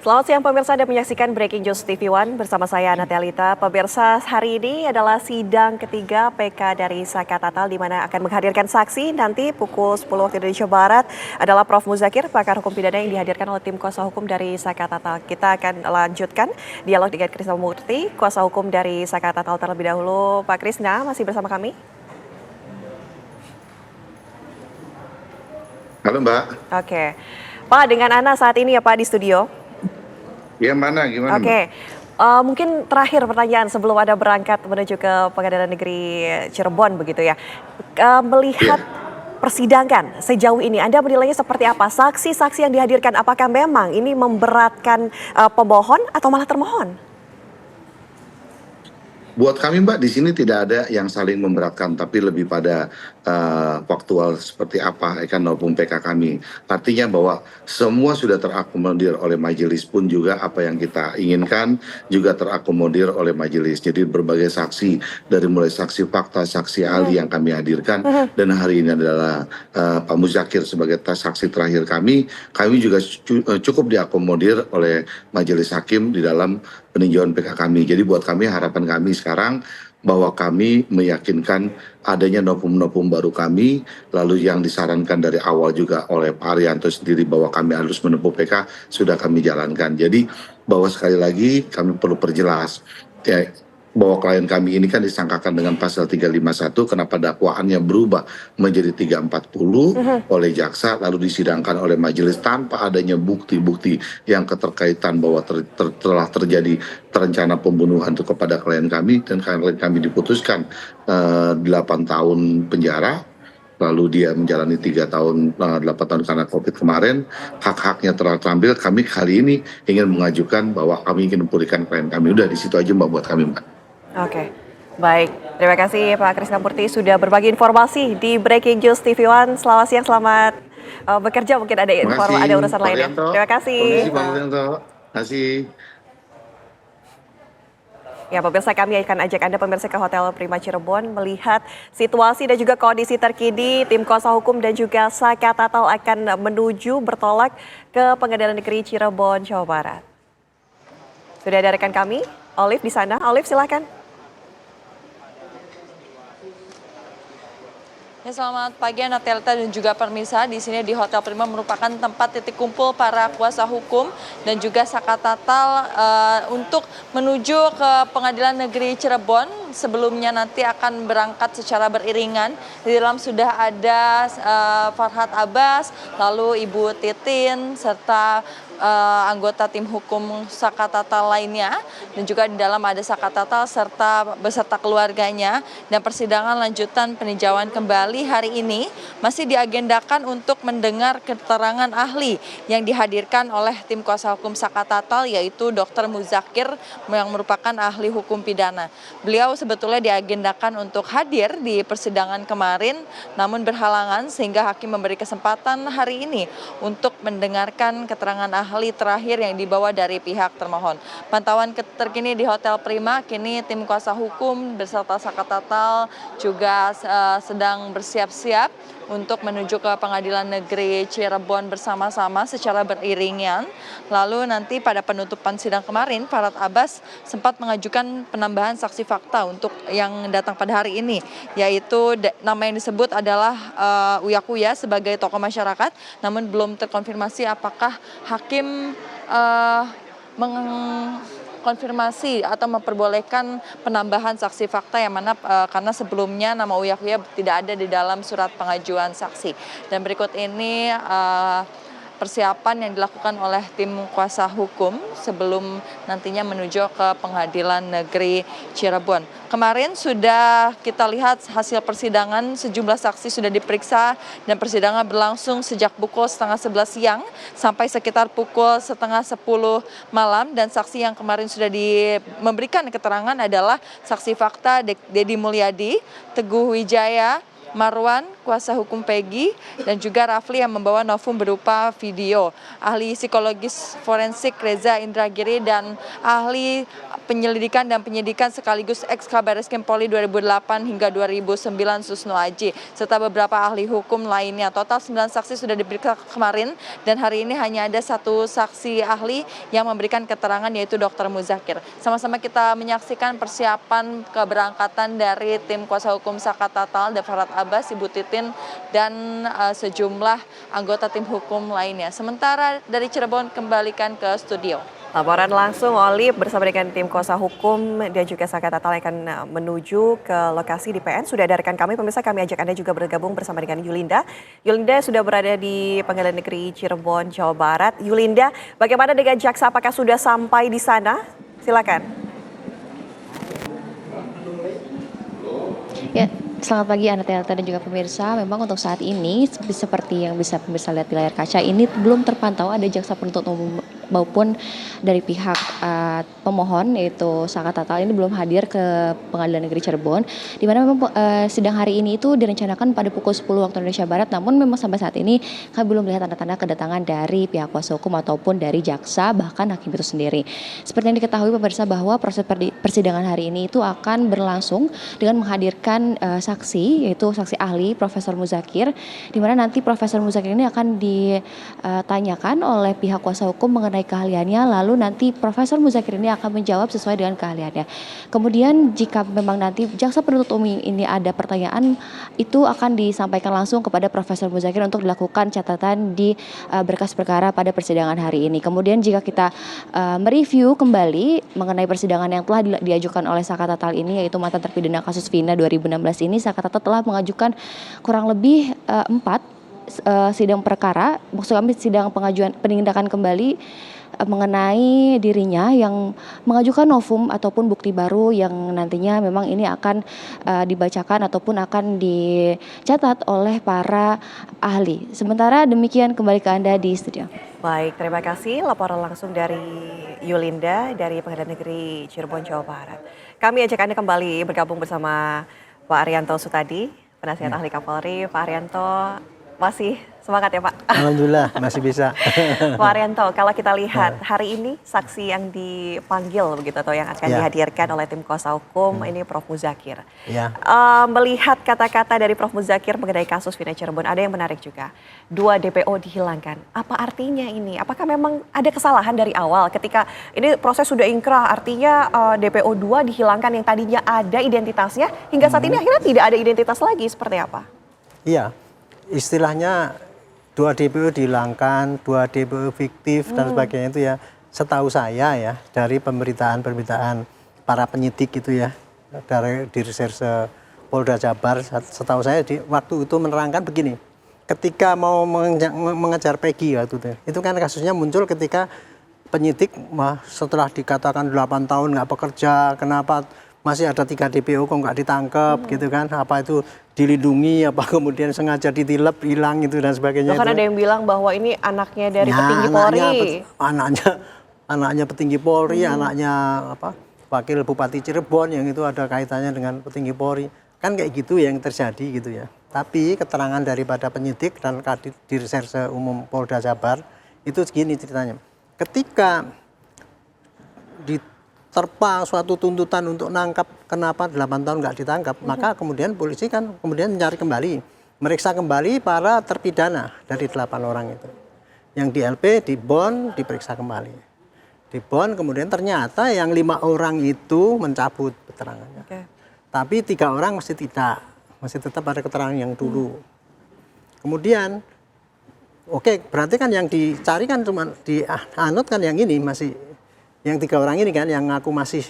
Selamat siang pemirsa, Anda menyaksikan Breaking News TV One bersama saya Natalia. Pemirsa, hari ini adalah sidang ketiga PK dari Saka Tatal di mana akan menghadirkan saksi nanti pukul 10 waktu Indonesia Barat adalah Prof. Muzakir, pakar hukum pidana yang dihadirkan oleh tim kuasa hukum dari Saka Tatal. Kita akan lanjutkan dialog dengan Krisna Murti, kuasa hukum dari Saka Tatal terlebih dahulu. Pak Krisna, masih bersama kami? Halo Mbak. Oke. Pak, dengan Ana saat ini ya Pak di studio. Ya mana, gimana Mbak? Oke, mungkin terakhir pertanyaan sebelum Anda berangkat menuju ke Pengadilan Negeri Cirebon begitu ya. Melihat persidangan sejauh ini, Anda menilainya seperti apa? Saksi-saksi yang dihadirkan, apakah memang ini memberatkan pemohon atau malah termohon? Buat kami Mbak, di sini tidak ada yang saling memberatkan, tapi lebih pada faktual seperti apa kan maupun PK kami. Artinya bahwa semua sudah terakomodir oleh majelis, pun juga apa yang kita inginkan juga terakomodir oleh majelis. Jadi berbagai saksi, dari mulai saksi fakta, saksi ahli yang kami hadirkan, dan hari ini adalah Pak Muzakir sebagai saksi terakhir kami juga cukup diakomodir oleh majelis hakim di dalam peninjauan PK kami. Jadi buat kami, harapan kami sekarang bahwa kami meyakinkan adanya novum-novum baru kami, lalu yang disarankan dari awal juga oleh Pak Arianto sendiri bahwa kami harus menempuh PK sudah kami jalankan. Jadi bahwa sekali lagi kami perlu perjelas ya, bahwa klien kami ini kan disangkakan dengan pasal 351, kenapa dakwaannya berubah menjadi 340 oleh jaksa lalu disidangkan oleh majelis tanpa adanya bukti-bukti yang keterkaitan bahwa telah terjadi terencana pembunuhan itu kepada klien kami, dan klien kami diputuskan 8 tahun penjara, lalu dia menjalani 3 tahun 8 tahun karena COVID kemarin, hak-haknya telah terambil. Kami hari ini ingin mengajukan bahwa kami ingin memulihkan klien kami. Udah di situ aja Mbak buat kami Mbak. Oke, baik. Terima kasih Pak Krisna Murti sudah berbagi informasi di Breaking News TV One. Selamat siang, selamat bekerja. Mungkin ada ada urusan lainnya. Terima kasih. Terima kasih. Ya, pemirsa, kami akan ajak Anda pemirsa ke Hotel Prima Cirebon melihat situasi dan juga kondisi terkini. Tim kuasa hukum dan juga Saka Tatal akan menuju bertolak ke Pengadilan Negeri Cirebon, Jawa Barat. Sudah ada rekan kami, Olive di sana. Olive, silakan. Ya, selamat pagi Natelta dan juga pemirsa. Di sini di Hotel Prima merupakan tempat titik kumpul para kuasa hukum dan juga Saka Tatal untuk menuju ke Pengadilan Negeri Cirebon. Sebelumnya nanti akan berangkat secara beriringan. Di dalam sudah ada Farhad Abbas, lalu Ibu Titin, serta anggota tim hukum Saka Tatal lainnya, dan juga di dalam ada Saka Tatal serta beserta keluarganya. Dan persidangan lanjutan peninjauan kembali hari ini masih diagendakan untuk mendengar keterangan ahli yang dihadirkan oleh tim kuasa hukum Saka Tatal, yaitu Dr. Muzakir yang merupakan ahli hukum pidana. Beliau sebetulnya diagendakan untuk hadir di persidangan kemarin, namun berhalangan sehingga hakim memberi kesempatan hari ini untuk mendengarkan keterangan ahli terakhir yang dibawa dari pihak termohon. Pantauan terkini di Hotel Prima, kini tim kuasa hukum beserta Saka Tatal juga sedang bersiap-siap untuk menuju ke Pengadilan Negeri Cirebon bersama-sama secara beriringan. Lalu nanti pada penutupan sidang kemarin, Farhad Abbas sempat mengajukan penambahan saksi fakta untuk yang datang pada hari ini, yaitu nama yang disebut adalah Uya Kuya sebagai tokoh masyarakat, namun belum terkonfirmasi apakah hakim mengkonfirmasi atau memperbolehkan penambahan saksi fakta yang mana karena sebelumnya nama Uya Kuya tidak ada di dalam surat pengajuan saksi. Dan berikut ini persiapan yang dilakukan oleh tim kuasa hukum sebelum nantinya menuju ke Pengadilan Negeri Cirebon. Kemarin sudah kita lihat hasil persidangan, sejumlah saksi sudah diperiksa dan persidangan berlangsung sejak pukul 10:30 siang sampai sekitar pukul 9:30 malam. Dan saksi yang kemarin sudah memberikan keterangan adalah saksi fakta Dedi Mulyadi, Teguh Wijaya, Marwan, kuasa hukum Peggy, dan juga Rafli yang membawa novum berupa video. Ahli psikologis forensik Reza Indragiri dan ahli penyelidikan dan penyidikan sekaligus ex Kabaris Polri 2008 hingga 2009 Susno Aji, serta beberapa ahli hukum lainnya. Total 9 saksi sudah diperiksa kemarin dan hari ini hanya ada 1 saksi ahli yang memberikan keterangan yaitu Dr. Muzakir. Sama-sama kita menyaksikan persiapan keberangkatan dari tim kuasa hukum Saka Tatal, Farhad Abbas, Ibu Titin, dan sejumlah anggota tim hukum lainnya. Sementara dari Cirebon kembalikan ke studio. Laporan langsung Olive bersama dengan tim kuasa hukum dan juga Saka Tatal yang akan menuju ke lokasi di PN. Sudah ada rekan kami, pemirsa, kami ajak Anda juga bergabung bersama dengan Yulinda. Yulinda sudah berada di Pengadilan Negeri Cirebon, Jawa Barat. Yulinda, bagaimana dengan jaksa? Apakah sudah sampai di sana? Silakan. Ya, selamat pagi Anatelta dan juga pemirsa. Memang untuk saat ini seperti yang bisa pemirsa lihat di layar kaca ini belum terpantau ada jaksa penuntut umum maupun dari pihak pemohon yaitu Saka Tatal ini belum hadir ke Pengadilan Negeri Cirebon, di mana memang sidang hari ini itu direncanakan pada pukul 10 waktu Indonesia Barat, namun memang sampai saat ini kami belum melihat tanda-tanda kedatangan dari pihak kuasa hukum ataupun dari jaksa bahkan hakim itu sendiri. Seperti yang diketahui pemirsa bahwa proses persidangan hari ini itu akan berlangsung dengan menghadirkan saksi yaitu saksi ahli Profesor Muzakir, di mana nanti Profesor Muzakir ini akan ditanyakan oleh pihak kuasa hukum mengenai keahliannya, lalu nanti Profesor Muzakir ini akan menjawab sesuai dengan keahliannya. Kemudian jika memang nanti jaksa penuntut umum ini ada pertanyaan, itu akan disampaikan langsung kepada Profesor Muzakir untuk dilakukan catatan di berkas perkara pada persidangan hari ini. Kemudian jika kita mereview kembali mengenai persidangan yang telah diajukan oleh Saka Tatal ini, yaitu mantan terpidana kasus Vina 2016 ini, Saka Tatal telah mengajukan kurang lebih 4 sidang perkara, maksud kami sidang pengajuan penindakan kembali mengenai dirinya yang mengajukan novum ataupun bukti baru yang nantinya memang ini akan dibacakan ataupun akan dicatat oleh para ahli. Sementara demikian, kembali ke Anda di studio. Baik, terima kasih. Laporan langsung dari Yulinda dari Pengadilan Negeri Cirebon, Jawa Barat. Kami ajak Anda kembali bergabung bersama Pak Arianto Sutadi, penasihat ahli Kapolri. Pak Arianto, masih semangat ya Pak? Alhamdulillah masih bisa. Pak Arianto, kalau kita lihat hari ini saksi yang dipanggil begitu atau yang akan dihadirkan oleh tim kuasa hukum ini Prof. Muzakir. Melihat kata-kata dari Prof. Muzakir mengenai kasus Vina Cirebon, ada yang menarik juga. 2 DPO dihilangkan. Apa artinya ini? Apakah memang ada kesalahan dari awal ketika ini proses sudah ingkrah, artinya DPO 2 dihilangkan yang tadinya ada identitasnya hingga saat ini akhirnya tidak ada identitas lagi, seperti apa? Iya. Istilahnya 2 DPO dihilangkan, 2 DPO fiktif dan sebagainya itu ya, setahu saya ya dari pemberitaan para penyidik itu ya, dari di reserse Polda Jabar, setahu saya di waktu itu menerangkan begini, ketika mau mengejar Peggy waktu itu kan kasusnya muncul ketika penyidik setelah dikatakan 8 tahun nggak bekerja, kenapa masih ada 3 DPO kok nggak ditangkap gitu kan, apa itu dilindungi, apa kemudian sengaja ditilep, hilang itu dan sebagainya. Bahkan ada yang bilang bahwa ini anaknya dari petinggi Polri. Anaknya petinggi Polri, anaknya wakil Bupati Cirebon yang itu ada kaitannya dengan petinggi Polri. Kan kayak gitu yang terjadi gitu ya. Tapi keterangan daripada penyidik dan Kadit di Reserse Umum Polda Jabar itu segini ceritanya. Ketika diterpa suatu tuntutan untuk nangkap, kenapa 8 tahun nggak ditangkap, maka kemudian polisi kan kemudian mencari kembali, meriksa kembali para terpidana dari 8 orang itu. Yang di LP, di BON, diperiksa kembali. Di BON kemudian ternyata yang 5 orang itu mencabut keterangannya. Tapi 3 orang masih tidak, masih tetap ada keterangan yang dulu. Kemudian, berarti kan yang dicari kan cuma dianut kan yang ini masih, yang 3 orang ini kan yang ngaku masih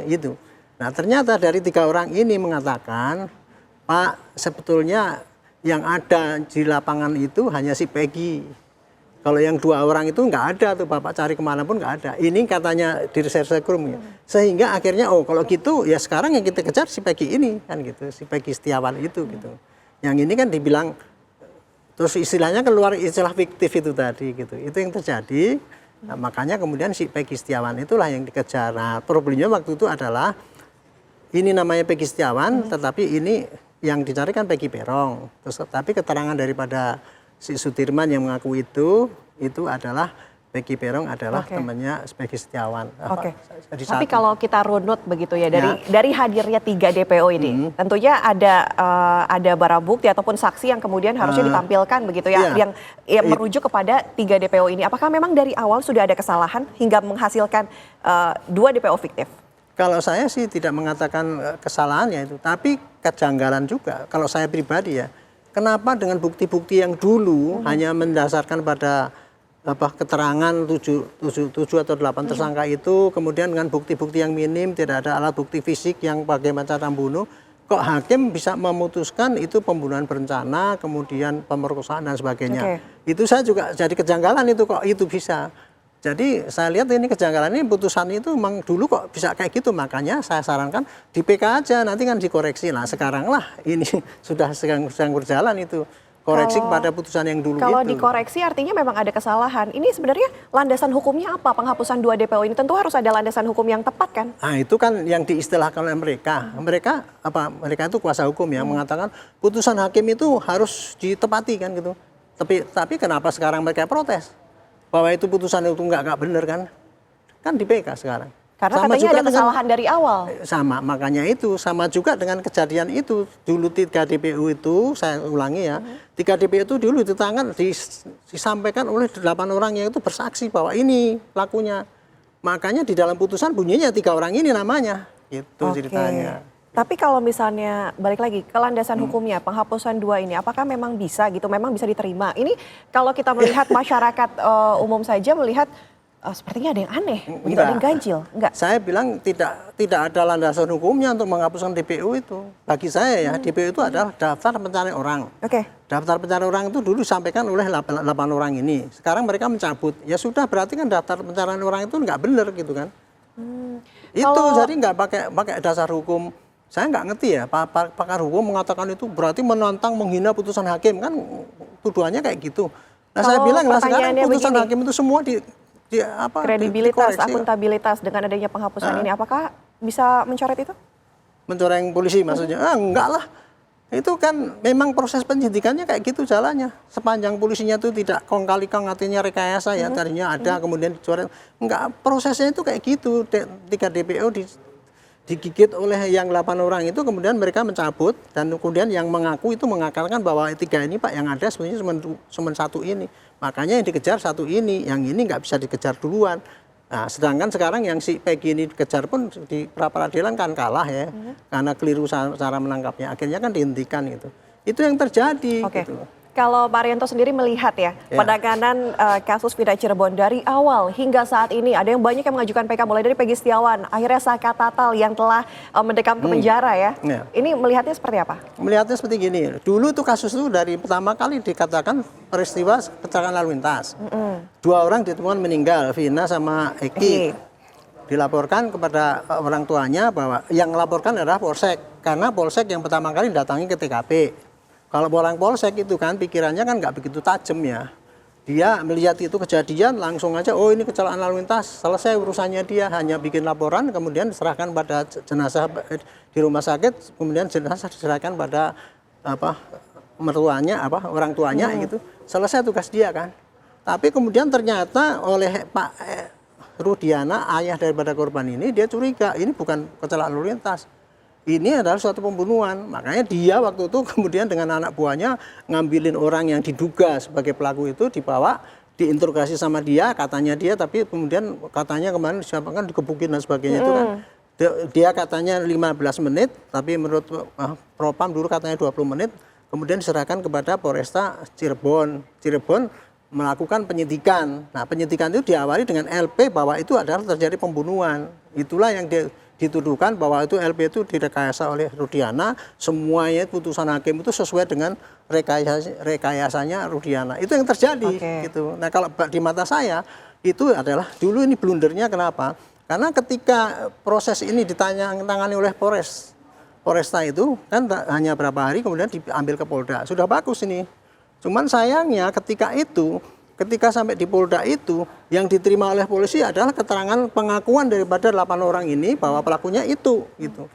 itu. Nah ternyata dari 3 orang ini mengatakan, Pak sebetulnya yang ada di lapangan itu hanya si Peggy. Kalau yang 2 orang itu nggak ada tuh, Bapak cari kemana pun nggak ada. Ini katanya di reserse krim ya. Sehingga akhirnya kalau gitu ya sekarang yang kita kejar si Peggy ini kan gitu, si Peggy Setiawan itu gitu. Yang ini kan dibilang terus istilahnya keluar istilah fiktif itu tadi gitu. Itu yang terjadi. Nah, makanya kemudian si Peggy Setiawan itulah yang dikejar. Nah, problemnya waktu itu adalah ini namanya Peggy Setiawan, tetapi ini yang dicari kan Peggy Peron. Terus tapi keterangan daripada si Sudirman yang mengaku itu adalah Peggy Peron adalah temannya Peggy Setiawan. Oke. Tapi kalau kita runut begitu ya dari hadirnya 3 DPO ini, tentunya ada barang bukti ataupun saksi yang kemudian harusnya ditampilkan begitu ya, yang merujuk kepada 3 DPO ini. Apakah memang dari awal sudah ada kesalahan hingga menghasilkan 2 DPO fiktif? Kalau saya sih tidak mengatakan kesalahannya itu, tapi kejanggalan juga. Kalau saya pribadi ya, kenapa dengan bukti-bukti yang dulu hanya mendasarkan pada keterangan 7 atau 8 tersangka itu, kemudian dengan bukti-bukti yang minim, tidak ada alat bukti fisik yang bagaimana cara membunuh, kok hakim bisa memutuskan itu pembunuhan berencana, kemudian pemerkosaan dan sebagainya. Itu saya juga jadi kejanggalan itu, kok itu bisa. Jadi saya lihat ini kejanggalan ini, putusan itu memang dulu kok bisa kayak gitu, makanya saya sarankan di PK aja, nanti kan dikoreksi. Nah sekarang lah ini sudah sedang berjalan itu. Koreksi kepada putusan yang dulu kalau itu. Dikoreksi artinya memang ada kesalahan. Ini sebenarnya landasan hukumnya apa? Penghapusan 2 DPO ini tentu harus ada landasan hukum yang tepat kan? Nah itu kan yang diistilahkan oleh mereka. Mereka itu kuasa hukum yang mengatakan putusan hakim itu harus ditepati kan gitu. Tapi kenapa sekarang mereka protes? Bahwa itu putusan itu nggak benar kan? Kan di PK sekarang. Karena sama katanya juga ada kesalahan dari awal. Sama, makanya itu. Sama juga dengan kejadian itu. Dulu 3 DPO itu, saya ulangi ya, 3 DPO itu dulu disampaikan oleh 8 orang yang itu bersaksi bahwa ini pelakunya. Makanya di dalam putusan bunyinya 3 orang ini namanya. Gitu ceritanya. Tapi kalau misalnya balik lagi ke landasan hukumnya, penghapusan 2 ini, apakah memang bisa gitu, memang bisa diterima? Ini kalau kita melihat masyarakat umum saja melihat sepertinya ada yang aneh, begitu ada yang ganjil, enggak? Saya bilang tidak ada landasan hukumnya untuk menghapuskan DPO itu. Bagi saya ya, DPO itu adalah daftar pencarian orang. Daftar pencarian orang itu dulu disampaikan oleh 8 orang ini. Sekarang mereka mencabut. Ya sudah, berarti kan daftar pencarian orang itu nggak benar gitu kan. Itu jadi nggak pakai dasar hukum. Saya nggak ngerti ya, pakar hukum mengatakan itu berarti menantang, menghina putusan hakim, kan tuduhannya kayak gitu. Nah saya bilang lah sekarang putusan hakim itu semua kredibilitas, akuntabilitas dengan adanya penghapusan ini, apakah bisa mencoret itu? Mencoreng polisi maksudnya? Enggak lah. Itu kan memang proses penyidikannya kayak gitu jalannya. Sepanjang polisinya itu tidak kong-kali-kong, artinya rekayasa ya, tadinya ada kemudian dicoret. Enggak, prosesnya itu kayak gitu. 3 DPO digigit oleh yang 8 orang itu, kemudian mereka mencabut, dan kemudian yang mengaku itu mengatakan bahwa 3 ini Pak yang ada sebenarnya cuma 1 ini. Makanya yang dikejar 1 ini, yang ini nggak bisa dikejar duluan. Nah, sedangkan sekarang yang si Peggy ini dikejar pun di pra-peradilan kan kalah ya, karena keliru cara menangkapnya. Akhirnya kan dihentikan gitu. Itu yang terjadi. Gitu. Kalau Pak Arianto sendiri melihat ya, penanganan kasus Vida Cirebon dari awal hingga saat ini, ada yang banyak yang mengajukan PK, mulai dari Peggy Setiawan, akhirnya Saka Tatal yang telah mendekam ke penjara ya. Ini melihatnya seperti apa? Melihatnya seperti gini, dulu tuh kasus itu dari pertama kali dikatakan peristiwa kecelakaan lalu lintas. 2 orang ditemukan meninggal, Vina sama Eki. Dilaporkan kepada orang tuanya bahwa yang melaporkan adalah Polsek, karena Polsek yang pertama kali datangi ke TKP. Kalau orang Polsek itu kan pikirannya kan nggak begitu tajam ya. Dia melihat itu kejadian langsung aja, oh ini kecelakaan lalu lintas, selesai urusannya, dia hanya bikin laporan kemudian diserahkan pada jenazah di rumah sakit, kemudian jenazah diserahkan pada mertuanya, orang tuanya gitu. Selesai tugas dia kan. Tapi kemudian ternyata oleh Pak Rudiana, ayah daripada korban ini, dia curiga ini bukan kecelakaan lalu lintas. Ini adalah suatu pembunuhan. Makanya dia waktu itu kemudian dengan anak buahnya ngambilin orang yang diduga sebagai pelaku itu, dibawa, diinterogasi sama dia, katanya dia, tapi kemudian katanya kemarin disiapkan dikebukin dan sebagainya itu kan. Dia katanya 15 menit, tapi menurut Propam dulu katanya 20 menit, kemudian diserahkan kepada Polresta Cirebon. Cirebon melakukan penyidikan. Nah penyidikan itu diawali dengan LP bahwa itu adalah terjadi pembunuhan. Itulah yang dituduhkan bahwa itu LP itu direkayasa oleh Rudiana, semuanya putusan hakim itu sesuai dengan rekayasanya Rudiana. Itu yang terjadi gitu. Nah kalau di mata saya itu adalah dulu ini blundernya kenapa? Karena ketika proses ini ditangani oleh Polresta itu kan hanya berapa hari kemudian diambil ke Polda. Sudah bagus ini. Cuman sayangnya ketika sampai di Polda itu, yang diterima oleh polisi adalah keterangan pengakuan daripada 8 orang ini bahwa pelakunya itu gitu.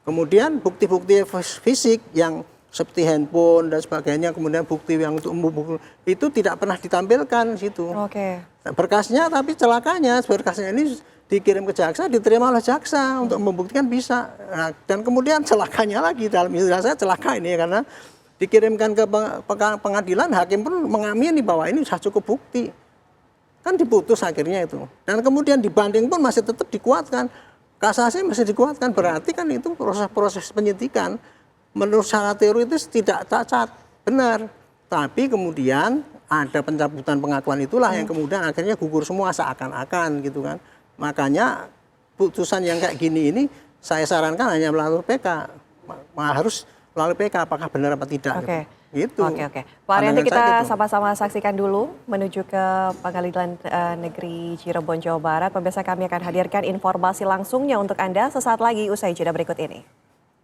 Kemudian bukti-bukti fisik yang seperti handphone dan sebagainya, kemudian bukti yang untuk membukul itu tidak pernah ditampilkan di situ. Oke. Berkasnya, tapi celakanya berkasnya ini dikirim ke jaksa, diterima oleh jaksa untuk membuktikan bisa. Nah, dan kemudian celakanya lagi, dalam istilah saya celaka ini ya, karena dikirimkan ke pengadilan, hakim pun mengamini bahwa ini sudah cukup bukti. Kan diputus akhirnya itu. Dan kemudian dibanding pun masih tetap dikuatkan. Kasasi masih dikuatkan, berarti kan itu proses penyidikan. Menurut syarat teoritis tidak cacat, benar. Tapi kemudian ada pencabutan pengakuan itulah yang kemudian akhirnya gugur semua seakan-akan gitu kan. Makanya putusan yang kayak gini ini saya sarankan hanya melalui PK. Harus melalui PK, apakah benar apa tidak. Oke. Gitu. Oke. Pak Arianti, kita sama-sama saksikan dulu menuju ke Pengadilan Negeri Cirebon, Jawa Barat. Pemirsa, kami akan hadirkan informasi langsungnya untuk Anda sesaat lagi usai jeda berikut ini.